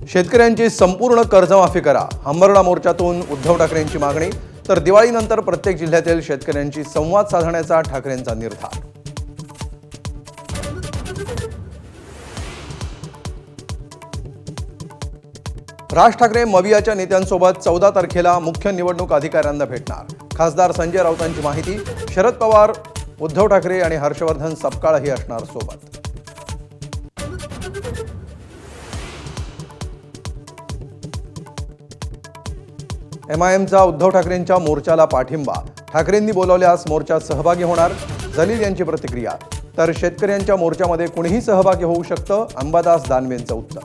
शेतकऱ्यांची संपूर्ण कर्जमाफी करा, अंबरडा मोर्चातून उद्धव ठाकरेंची मागणी. तर दिवाळीनंतर प्रत्येक जिल्ह्यातील शेतकऱ्यांशी संवाद साधण्याचा ठाकरेंचा निर्धार. राज ठाकरे मवियाच्या नेत्यांसोबत 14 तारखेला मुख्य निवडणूक अधिकाऱ्यांना भेटणार. खासदार संजय राऊतांची माहिती. शरद पवार, उद्धव ठाकरे आणि हर्षवर्धन सपकाळही असणार सोबत. MIMचा उद्धव ठाकरेंच्या मोर्चाला पाठिंबा. ठाकरेंनी बोलावल्यास मोर्चात सहभागी होणार. जलील यांची प्रतिक्रिया. तर शेतकऱ्यांच्या मोर्चामध्ये कुणीही सहभागी होऊ शकतं, अंबादास दानवेंचं उत्तर.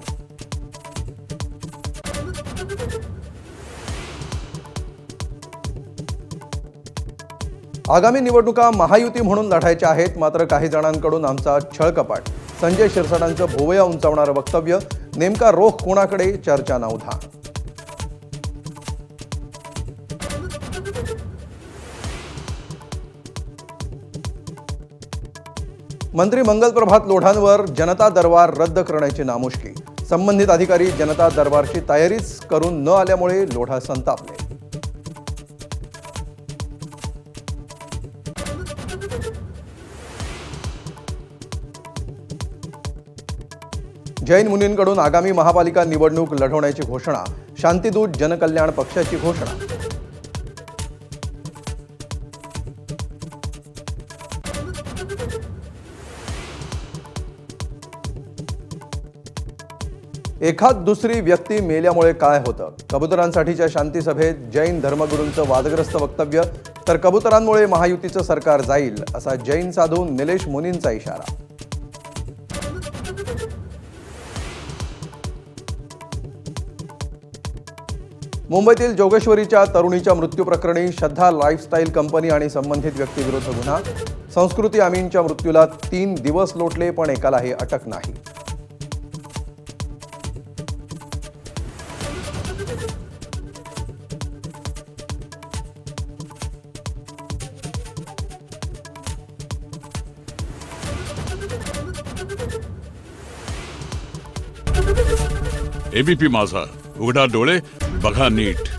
आगामी निवडणुका महायुती म्हणून लढायच्या आहेत, मात्र काही जणांकडून आमचा छळकपट. संजय शिरसाटांचं भोवया उंचावणारं वक्तव्य. नेमका रोख कोणाकडे, चर्चा नवधा. मंत्री मंगलप्रभात लोढांवर जनता दरबार रद्द करण्याची नामुष्की. संबंधित अधिकारी जनता दरबारची तयारीच करून न आल्यामुळे लोढा संतापले. जैन मुनींकडून आगामी महापालिका निवडणूक लढवण्याची घोषणा. शांतिदूत जनकल्याण पक्षाची घोषणा. एखाद दुसरी व्यक्ती मेल्यामुळे काय होतं? कबुतरांसाठीच्या शांती सभेत जैन धर्मगुरूंचं वादग्रस्त वक्तव्य. तर कबुतरांमुळे महायुतीचं सरकार जाईल, असा जैन साधू निलेश मुनींचा इशारा. मुंबईतील जोगेश्वरीच्या तरुणीच्या मृत्यूप्रकरणी श्रद्धा लाईफस्टाईल कंपनी आणि संबंधित व्यक्तीविरुद्ध गुन्हा. संस्कृती अमीनच्या मृत्यूला 3 दिवस लोटले, पण एकालाही अटक नाही. एबीपी माझा, उघडा डोळे बघा नीट.